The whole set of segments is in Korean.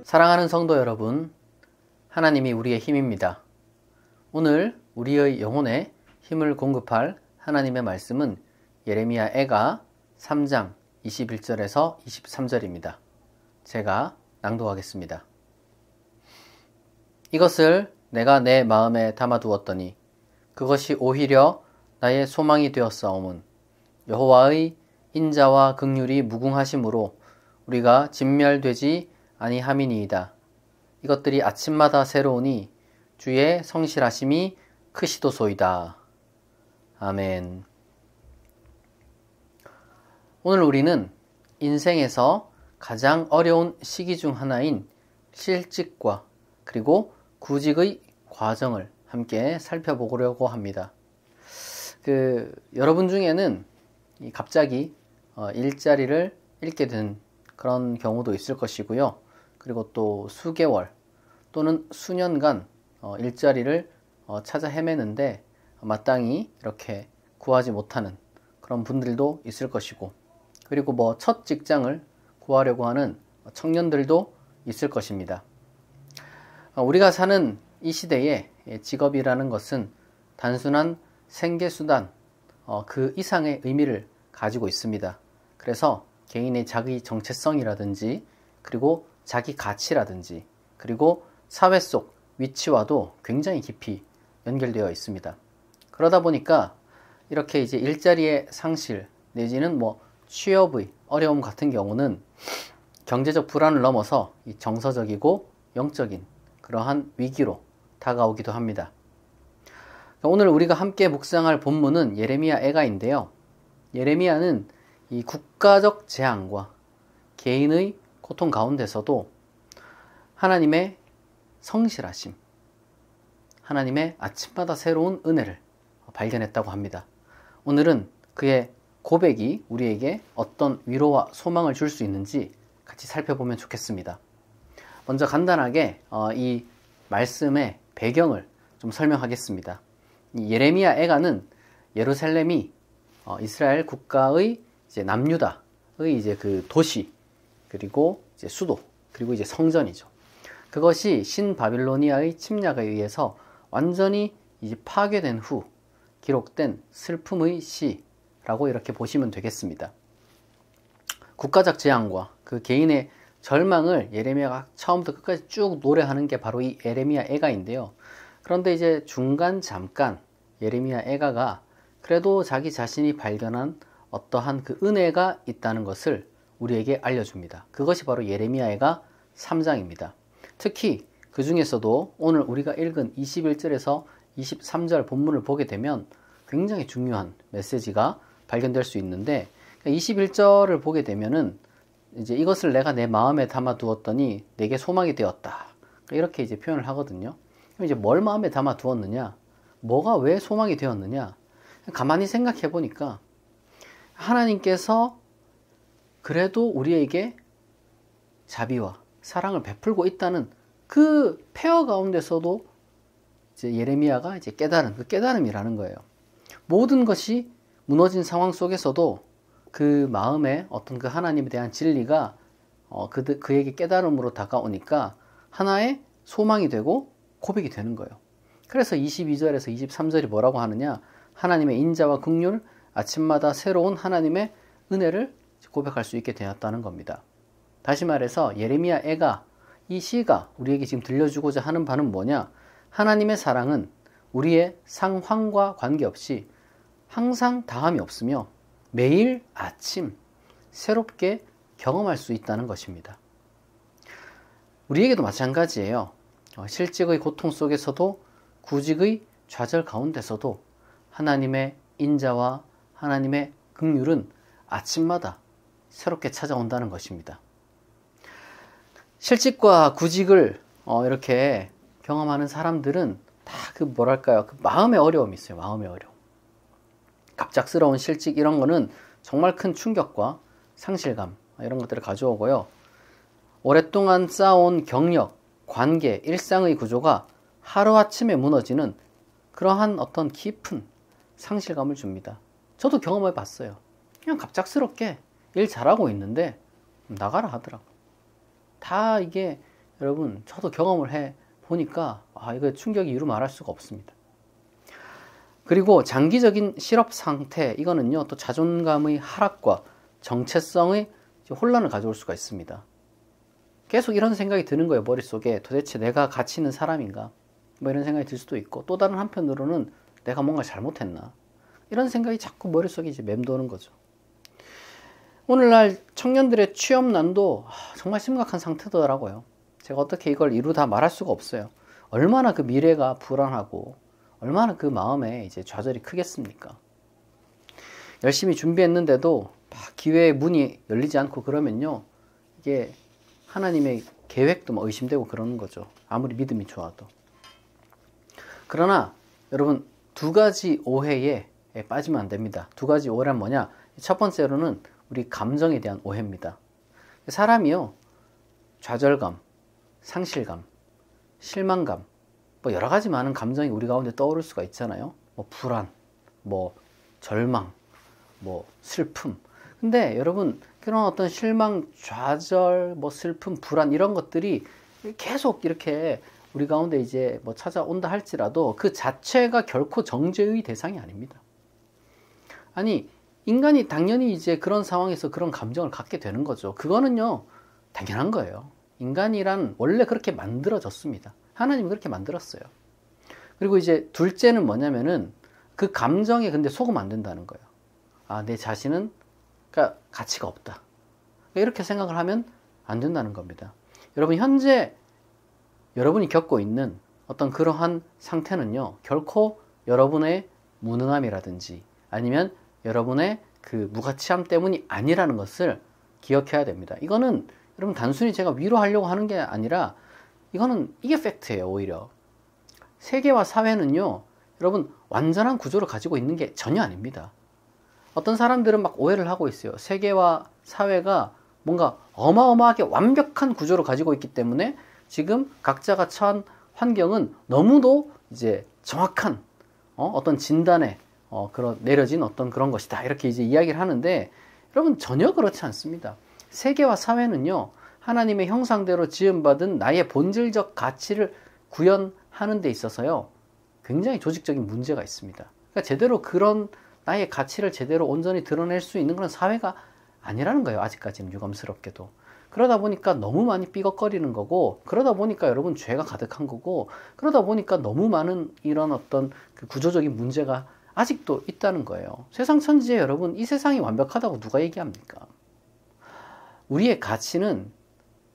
사랑하는 성도 여러분, 하나님이 우리의 힘입니다. 오늘 우리의 영혼에 힘을 공급할 하나님의 말씀은 예레미야 애가 3장 21절에서 23절입니다. 제가 낭독하겠습니다. 이것을 내가 내 마음에 담아두었더니 그것이 오히려 나의 소망이 되었사오문 여호와의 인자와 긍휼이 무궁하심으로 우리가 진멸되지 아니함이니이다. 이것들이 아침마다 새로우니 주의 성실하심이 크시도소이다. 아멘. 오늘 우리는 인생에서 가장 어려운 시기 중 하나인 실직과 그리고 구직의 과정을 함께 살펴보려고 합니다. 여러분 중에는 갑자기 일자리를 잃게 된 그런 경우도 있을 것이고요. 그리고 또 수개월 또는 수년간 일자리를 찾아 헤매는데 마땅히 이렇게 구하지 못하는 그런 분들도 있을 것이고, 그리고 첫 직장을 구하려고 하는 청년들도 있을 것입니다. 우리가 사는 이 시대에 직업이라는 것은 단순한 생계수단 그 이상의 의미를 가지고 있습니다. 그래서 개인의 자기 정체성이라든지 그리고 자기 가치라든지 그리고 사회 속 위치와도 굉장히 깊이 연결되어 있습니다. 그러다 보니까 이렇게 이제 일자리의 상실 내지는 취업의 어려움 같은 경우는 경제적 불안을 넘어서 정서적이고 영적인 그러한 위기로 다가오기도 합니다. 오늘 우리가 함께 묵상할 본문은 예레미야 애가인데요. 예레미야는 이 국가적 재앙과 개인의 고통 가운데서도 하나님의 성실하심, 하나님의 아침마다 새로운 은혜를 발견했다고 합니다. 오늘은 그의 고백이 우리에게 어떤 위로와 소망을 줄 수 있는지 같이 살펴보면 좋겠습니다. 먼저 간단하게 이 말씀의 배경을 좀 설명하겠습니다. 이 예레미야 애가는 예루살렘이 이스라엘 국가의 이제 남유다의 이제 그 도시, 그리고 이제 수도, 그리고 이제 성전이죠. 그것이 신바빌로니아의 침략에 의해서 완전히 이제 파괴된 후 기록된 슬픔의 시라고 이렇게 보시면 되겠습니다. 국가적 재앙과 그 개인의 절망을 예레미야가 처음부터 끝까지 쭉 노래하는 게 바로 이 예레미야 애가인데요. 그런데 이제 중간 잠깐 예레미야 애가가 그래도 자기 자신이 발견한 어떠한 그 은혜가 있다는 것을 우리에게 알려줍니다. 그것이 바로 예레미야 애가 3장입니다. 특히 그 중에서도 오늘 우리가 읽은 21절에서 23절 본문을 보게 되면 굉장히 중요한 메시지가 발견될 수 있는데, 21절을 보게 되면은 이제 이것을 내가 내 마음에 담아 두었더니 내게 소망이 되었다, 이렇게 이제 표현을 하거든요. 그럼 이제 뭘 마음에 담아 두었느냐, 뭐가 왜 소망이 되었느냐, 가만히 생각해 보니까 하나님께서 그래도 우리에게 자비와 사랑을 베풀고 있다는 그 폐허 가운데서도 이제 예레미야가 이제 깨달은 그 깨달음이라는 거예요. 모든 것이 무너진 상황 속에서도 그 마음에 어떤 그 하나님에 대한 진리가 그에게 깨달음으로 다가오니까 하나의 소망이 되고 고백이 되는 거예요. 그래서 22절에서 23절이 뭐라고 하느냐, 하나님의 인자와 긍휼, 아침마다 새로운 하나님의 은혜를 고백할 수 있게 되었다는 겁니다. 다시 말해서 예레미야 애가 이 시가 우리에게 지금 들려주고자 하는 바는 뭐냐, 하나님의 사랑은 우리의 상황과 관계없이 항상 다함이 없으며 매일 아침 새롭게 경험할 수 있다는 것입니다. 우리에게도 마찬가지예요. 실직의 고통 속에서도 구직의 좌절 가운데서도 하나님의 인자와 하나님의 긍휼은 아침마다 새롭게 찾아온다는 것입니다. 실직과 구직을 이렇게 경험하는 사람들은 다 그 마음의 어려움이 있어요. 마음의 어려움. 갑작스러운 실직 이런 거는 정말 큰 충격과 상실감 이런 것들을 가져오고요. 오랫동안 쌓아온 경력, 관계, 일상의 구조가 하루아침에 무너지는 그러한 어떤 깊은 상실감을 줍니다. 저도 경험해 봤어요. 그냥 갑작스럽게 일 잘하고 있는데 나가라 하더라고. 다 이게 여러분 저도 경험을 해 보니까 이거 충격이 이루 말할 수가 없습니다. 그리고 장기적인 실업 상태, 이거는요 또 자존감의 하락과 정체성의 혼란을 가져올 수가 있습니다. 계속 이런 생각이 드는 거예요. 머릿속에 도대체 내가 가치 있는 사람인가, 뭐 이런 생각이 들 수도 있고, 또 다른 한편으로는 내가 뭔가 잘못했나, 이런 생각이 자꾸 머릿속에 이제 맴도는 거죠. 오늘날 청년들의 취업난도 정말 심각한 상태더라고요. 제가 어떻게 이걸 이루다 말할 수가 없어요. 얼마나 그 미래가 불안하고 얼마나 그 마음에 이제 좌절이 크겠습니까? 열심히 준비했는데도 기회의 문이 열리지 않고 그러면요, 이게 하나님의 계획도 뭐 의심되고 그러는 거죠. 아무리 믿음이 좋아도. 그러나 여러분, 두 가지 오해에 빠지면 안 됩니다. 두 가지 오해란 뭐냐? 첫 번째로는 우리 감정에 대한 오해입니다. 사람이요, 좌절감, 상실감, 실망감, 뭐 여러 가지 많은 감정이 우리 가운데 떠오를 수가 있잖아요. 뭐 불안, 뭐 절망, 뭐 슬픔. 근데 여러분, 그런 어떤 실망, 좌절, 뭐 슬픔, 불안, 이런 것들이 계속 이렇게 우리 가운데 이제 뭐 찾아온다 할지라도 그 자체가 결코 정죄의 대상이 아닙니다. 아니, 인간이 당연히 이제 그런 상황에서 그런 감정을 갖게 되는 거죠. 그거는요, 당연한 거예요. 인간이란 원래 그렇게 만들어졌습니다. 하나님이 그렇게 만들었어요. 그리고 이제 둘째는 뭐냐면은 그 감정에 근데 속으면 안 된다는 거예요. 내 자신은 그러니까 가치가 없다, 이렇게 생각을 하면 안 된다는 겁니다. 여러분, 현재 여러분이 겪고 있는 어떤 그러한 상태는요, 결코 여러분의 무능함이라든지 아니면 여러분의 그 무가치함 때문이 아니라는 것을 기억해야 됩니다. 이거는 여러분 단순히 제가 위로하려고 하는 게 아니라 이게 팩트예요. 오히려 세계와 사회는요, 여러분 완전한 구조를 가지고 있는 게 전혀 아닙니다. 어떤 사람들은 막 오해를 하고 있어요. 세계와 사회가 뭔가 어마어마하게 완벽한 구조를 가지고 있기 때문에 지금 각자가 처한 환경은 너무도 이제 정확한 어떤 진단에 내려진 어떤 그런 것이다, 이렇게 이제 이야기를 하는데, 여러분 전혀 그렇지 않습니다. 세계와 사회는요, 하나님의 형상대로 지음받은 나의 본질적 가치를 구현하는 데 있어서요, 굉장히 조직적인 문제가 있습니다. 그러니까 제대로 그런 나의 가치를 제대로 온전히 드러낼 수 있는 그런 사회가 아니라는 거예요. 아직까지는 유감스럽게도. 그러다 보니까 너무 많이 삐걱거리는 거고, 그러다 보니까 여러분 죄가 가득한 거고, 그러다 보니까 너무 많은 이런 어떤 그 구조적인 문제가 아직도 있다는 거예요. 세상 천지에 여러분, 이 세상이 완벽하다고 누가 얘기합니까? 우리의 가치는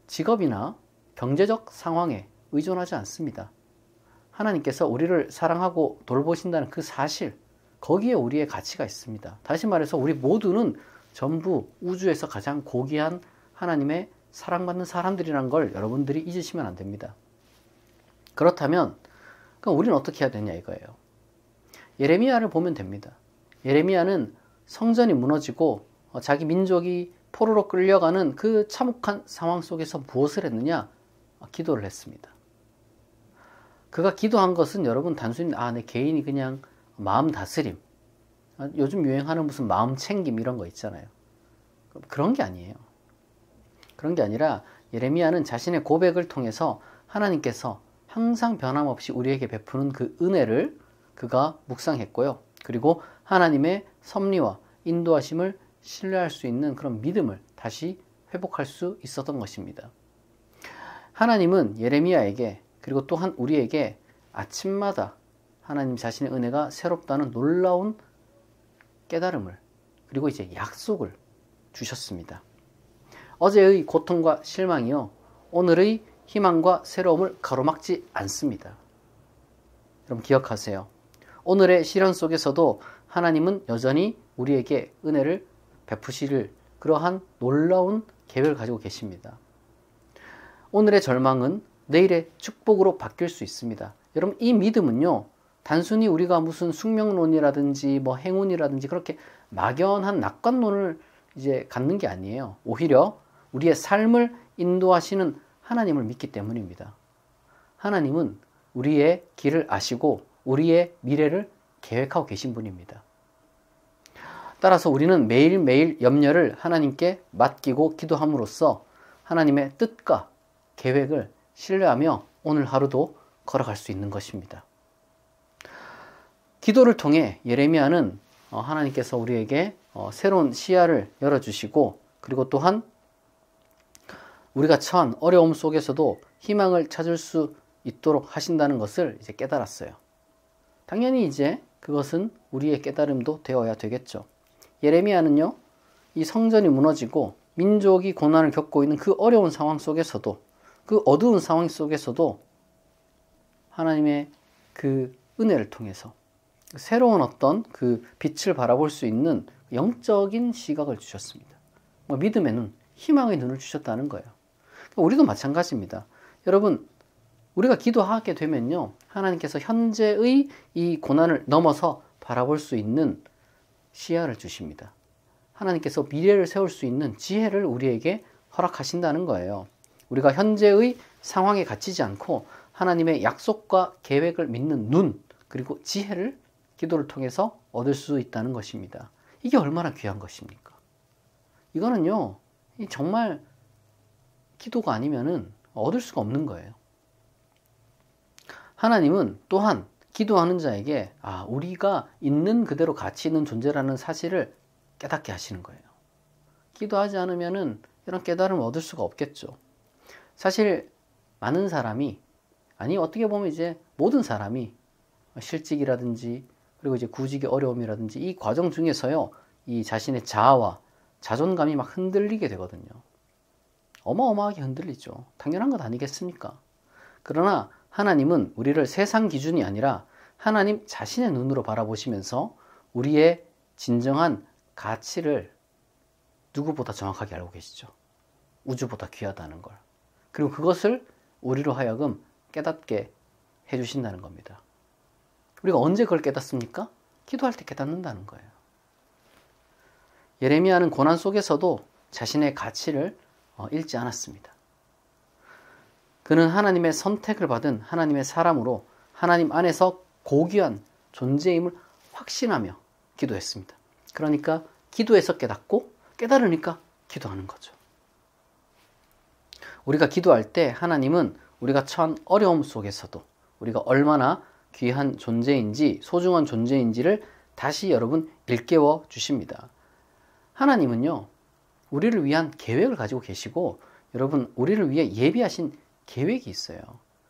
직업이나 경제적 상황에 의존하지 않습니다. 하나님께서 우리를 사랑하고 돌보신다는 그 사실, 거기에 우리의 가치가 있습니다. 다시 말해서 우리 모두는 전부 우주에서 가장 고귀한 하나님의 사랑받는 사람들이라는 걸 여러분들이 잊으시면 안 됩니다. 그렇다면 그럼 우리는 어떻게 해야 되냐 이거예요. 예레미야를 보면 됩니다. 예레미야는 성전이 무너지고 자기 민족이 포로로 끌려가는 그 참혹한 상황 속에서 무엇을 했느냐? 기도를 했습니다. 그가 기도한 것은 여러분 단순히 내 개인이 그냥 마음 다스림, 요즘 유행하는 무슨 마음 챙김 이런 거 있잖아요. 그런 게 아니에요. 그런 게 아니라 예레미야는 자신의 고백을 통해서 하나님께서 항상 변함없이 우리에게 베푸는 그 은혜를 그가 묵상했고요. 그리고 하나님의 섭리와 인도하심을 신뢰할 수 있는 그런 믿음을 다시 회복할 수 있었던 것입니다. 하나님은 예레미야에게, 그리고 또한 우리에게 아침마다 하나님 자신의 은혜가 새롭다는 놀라운 깨달음을, 그리고 이제 약속을 주셨습니다. 어제의 고통과 실망이요, 오늘의 희망과 새로움을 가로막지 않습니다. 여러분 기억하세요. 오늘의 시련 속에서도 하나님은 여전히 우리에게 은혜를 베푸실 그러한 놀라운 계획을 가지고 계십니다. 오늘의 절망은 내일의 축복으로 바뀔 수 있습니다. 여러분, 이 믿음은요, 단순히 우리가 무슨 숙명론이라든지 뭐 행운이라든지 그렇게 막연한 낙관론을 이제 갖는 게 아니에요. 오히려 우리의 삶을 인도하시는 하나님을 믿기 때문입니다. 하나님은 우리의 길을 아시고 우리의 미래를 계획하고 계신 분입니다. 따라서 우리는 매일매일 염려를 하나님께 맡기고 기도함으로써 하나님의 뜻과 계획을 신뢰하며 오늘 하루도 걸어갈 수 있는 것입니다. 기도를 통해 예레미야는 하나님께서 우리에게 새로운 시야를 열어주시고, 그리고 또한 우리가 처한 어려움 속에서도 희망을 찾을 수 있도록 하신다는 것을 이제 깨달았어요. 당연히 이제 그것은 우리의 깨달음도 되어야 되겠죠. 예레미야는요, 이 성전이 무너지고 민족이 고난을 겪고 있는 그 어려운 상황 속에서도, 그 어두운 상황 속에서도 하나님의 그 은혜를 통해서 새로운 어떤 그 빛을 바라볼 수 있는 영적인 시각을 주셨습니다. 믿음의 눈, 희망의 눈을 주셨다는 거예요. 우리도 마찬가지입니다. 여러분, 우리가 기도하게 되면요, 하나님께서 현재의 이 고난을 넘어서 바라볼 수 있는 시야를 주십니다. 하나님께서 미래를 세울 수 있는 지혜를 우리에게 허락하신다는 거예요. 우리가 현재의 상황에 갇히지 않고 하나님의 약속과 계획을 믿는 눈, 그리고 지혜를 기도를 통해서 얻을 수 있다는 것입니다. 이게 얼마나 귀한 것입니까? 이거는요, 정말 기도가 아니면은 얻을 수가 없는 거예요. 하나님은 또한 기도하는 자에게 우리가 있는 그대로 가치 있는 존재라는 사실을 깨닫게 하시는 거예요. 기도하지 않으면은 이런 깨달음을 얻을 수가 없겠죠. 사실 많은 사람이, 아니 어떻게 보면 이제 모든 사람이 실직이라든지, 그리고 이제 구직의 어려움이라든지 이 과정 중에서요, 이 자신의 자아와 자존감이 막 흔들리게 되거든요. 어마어마하게 흔들리죠. 당연한 것 아니겠습니까? 그러나 하나님은 우리를 세상 기준이 아니라 하나님 자신의 눈으로 바라보시면서 우리의 진정한 가치를 누구보다 정확하게 알고 계시죠. 우주보다 귀하다는 걸. 그리고 그것을 우리로 하여금 깨닫게 해주신다는 겁니다. 우리가 언제 그걸 깨닫습니까? 기도할 때 깨닫는다는 거예요. 예레미야는 고난 속에서도 자신의 가치를 잃지 않았습니다. 그는 하나님의 선택을 받은 하나님의 사람으로 하나님 안에서 고귀한 존재임을 확신하며 기도했습니다. 그러니까 기도해서 깨닫고, 깨달으니까 기도하는 거죠. 우리가 기도할 때 하나님은 우리가 처한 어려움 속에서도 우리가 얼마나 귀한 존재인지, 소중한 존재인지를 다시 여러분 일깨워 주십니다. 하나님은요, 우리를 위한 계획을 가지고 계시고, 여러분 우리를 위해 예비하신 계획이 있어요.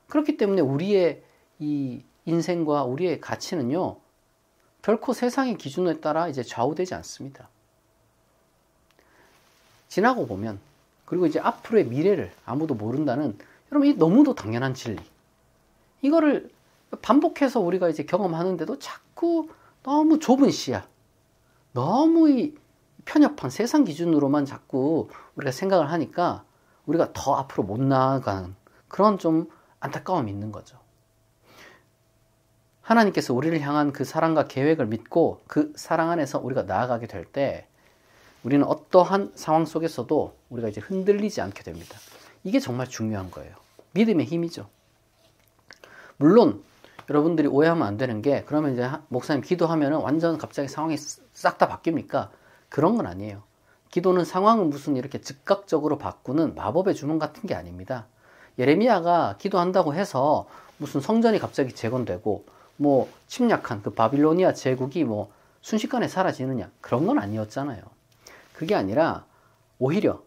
그렇기 때문에 우리의 이 인생과 우리의 가치는요, 결코 세상의 기준에 따라 이제 좌우되지 않습니다. 지나고 보면, 그리고 이제 앞으로의 미래를 아무도 모른다는, 여러분 이 너무도 당연한 진리. 이거를 반복해서 우리가 이제 경험하는데도 자꾸 너무 좁은 시야, 너무 이 편협한 세상 기준으로만 자꾸 우리가 생각을 하니까 우리가 더 앞으로 못 나아가는 그런 좀 안타까움이 있는 거죠. 하나님께서 우리를 향한 그 사랑과 계획을 믿고 그 사랑 안에서 우리가 나아가게 될 때 우리는 어떠한 상황 속에서도 우리가 이제 흔들리지 않게 됩니다. 이게 정말 중요한 거예요. 믿음의 힘이죠. 물론 여러분들이 오해하면 안 되는 게, 그러면 이제 목사님 기도하면 완전 갑자기 상황이 싹 다 바뀝니까? 그런 건 아니에요. 기도는 상황을 무슨 이렇게 즉각적으로 바꾸는 마법의 주문 같은 게 아닙니다. 예레미야가 기도한다고 해서 무슨 성전이 갑자기 재건되고 뭐 침략한 그 바빌로니아 제국이 뭐 순식간에 사라지느냐, 그런 건 아니었잖아요. 그게 아니라 오히려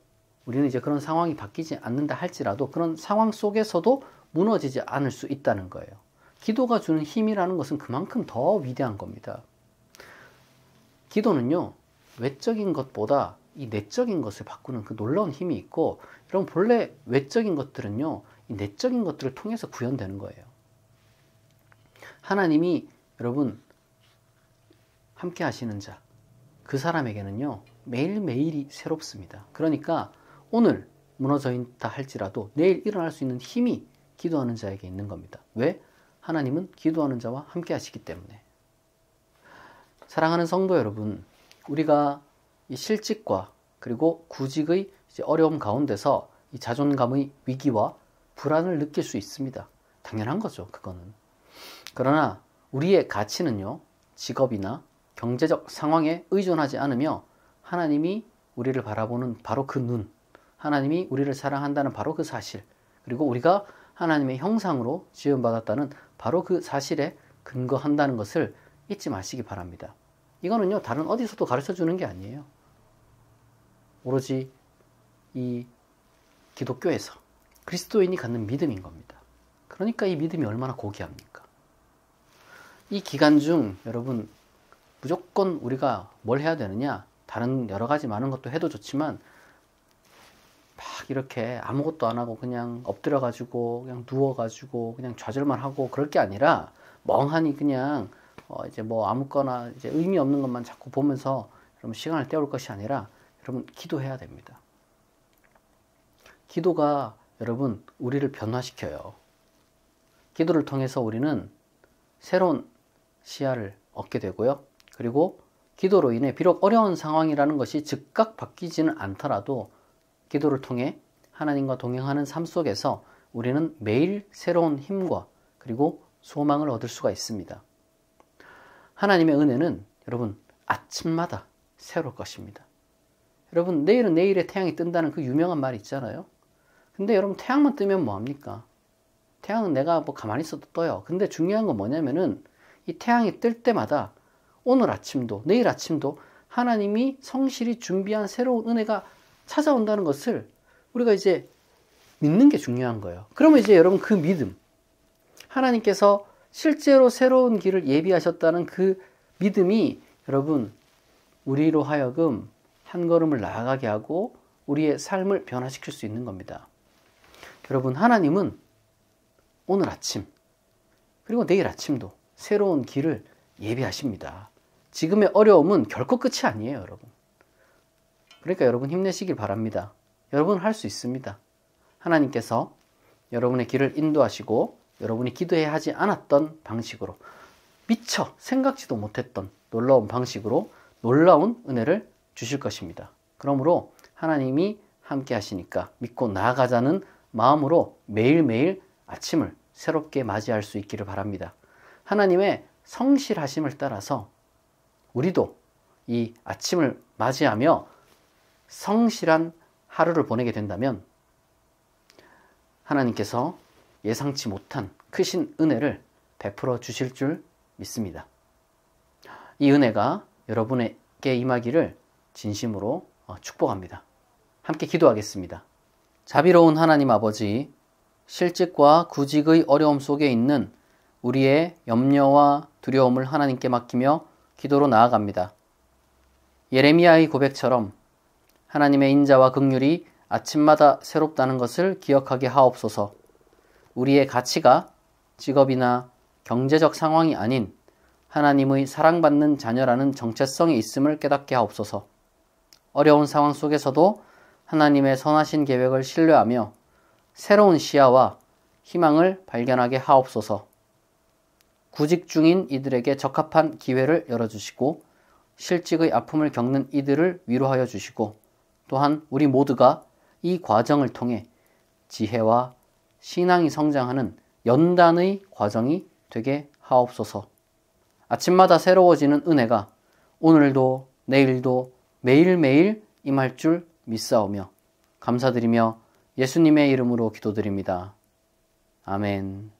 우리는 이제 그런 상황이 바뀌지 않는다 할지라도 그런 상황 속에서도 무너지지 않을 수 있다는 거예요. 기도가 주는 힘이라는 것은 그만큼 더 위대한 겁니다. 기도는요, 외적인 것보다 이 내적인 것을 바꾸는 그 놀라운 힘이 있고, 여러분 본래 외적인 것들은요, 이 내적인 것들을 통해서 구현되는 거예요. 하나님이 여러분 함께 하시는 자, 그 사람에게는요, 매일매일이 새롭습니다. 그러니까 오늘 무너져 있다 할지라도 내일 일어날 수 있는 힘이 기도하는 자에게 있는 겁니다. 왜? 하나님은 기도하는 자와 함께 하시기 때문에. 사랑하는 성도 여러분, 우리가 이 실직과 그리고 구직의 이제 어려움 가운데서 이 자존감의 위기와 불안을 느낄 수 있습니다. 당연한 거죠, 그거는. 그러나 우리의 가치는요, 직업이나 경제적 상황에 의존하지 않으며 하나님이 우리를 바라보는 바로 그 눈, 하나님이 우리를 사랑한다는 바로 그 사실, 그리고 우리가 하나님의 형상으로 지음받았다는 바로 그 사실에 근거한다는 것을 잊지 마시기 바랍니다. 이거는요, 다른 어디서도 가르쳐 주는 게 아니에요. 오로지 이 기독교에서 그리스도인이 갖는 믿음인 겁니다. 그러니까 이 믿음이 얼마나 고귀합니까? 이 기간 중 여러분 무조건 우리가 뭘 해야 되느냐? 다른 여러 가지 많은 것도 해도 좋지만 막 이렇게 아무것도 안 하고 그냥 엎드려가지고 그냥 누워가지고 그냥 좌절만 하고 그럴 게 아니라 멍하니 그냥 이제 뭐 아무거나 이제 의미 없는 것만 자꾸 보면서 여러분 시간을 때울 것이 아니라 여러분 기도해야 됩니다. 기도가 여러분 우리를 변화시켜요. 기도를 통해서 우리는 새로운 시야를 얻게 되고요. 그리고 기도로 인해 비록 어려운 상황이라는 것이 즉각 바뀌지는 않더라도 기도를 통해 하나님과 동행하는 삶 속에서 우리는 매일 새로운 힘과 그리고 소망을 얻을 수가 있습니다. 하나님의 은혜는 여러분 아침마다 새로울 것입니다. 여러분 내일은 내일의 태양이 뜬다는 그 유명한 말이 있잖아요. 근데 여러분 태양만 뜨면 뭐합니까? 태양은 내가 뭐 가만히 있어도 떠요. 근데 중요한 건 뭐냐면은 이 태양이 뜰 때마다 오늘 아침도 내일 아침도 하나님이 성실히 준비한 새로운 은혜가 찾아온다는 것을 우리가 이제 믿는 게 중요한 거예요. 그러면 이제 여러분 그 믿음, 하나님께서 실제로 새로운 길을 예비하셨다는 그 믿음이 여러분 우리로 하여금 한 걸음을 나아가게 하고 우리의 삶을 변화시킬 수 있는 겁니다. 여러분 하나님은 오늘 아침 그리고 내일 아침도 새로운 길을 예비하십니다. 지금의 어려움은 결코 끝이 아니에요, 여러분. 그러니까 여러분 힘내시길 바랍니다. 여러분 할 수 있습니다. 하나님께서 여러분의 길을 인도하시고 여러분이 기도해야 하지 않았던 방식으로 미처 생각지도 못했던 놀라운 방식으로 놀라운 은혜를 주실 것입니다. 그러므로 하나님이 함께 하시니까 믿고 나아가자는 마음으로 매일매일 아침을 새롭게 맞이할 수 있기를 바랍니다. 하나님의 성실하심을 따라서 우리도 이 아침을 맞이하며 성실한 하루를 보내게 된다면 하나님께서 예상치 못한 크신 은혜를 베풀어 주실 줄 믿습니다. 이 은혜가 여러분에게 임하기를 진심으로 축복합니다. 함께 기도하겠습니다. 자비로운 하나님 아버지, 실직과 구직의 어려움 속에 있는 우리의 염려와 두려움을 하나님께 맡기며 기도로 나아갑니다. 예레미야의 고백처럼 하나님의 인자와 긍휼이 아침마다 새롭다는 것을 기억하게 하옵소서. 우리의 가치가 직업이나 경제적 상황이 아닌 하나님의 사랑받는 자녀라는 정체성에 있음을 깨닫게 하옵소서. 어려운 상황 속에서도 하나님의 선하신 계획을 신뢰하며 새로운 시야와 희망을 발견하게 하옵소서. 구직 중인 이들에게 적합한 기회를 열어주시고 실직의 아픔을 겪는 이들을 위로하여 주시고 또한 우리 모두가 이 과정을 통해 지혜와 신앙이 성장하는 연단의 과정이 되게 하옵소서. 아침마다 새로워지는 은혜가 오늘도 내일도 매일매일 임할 줄 믿사오며 감사드리며 예수님의 이름으로 기도드립니다. 아멘.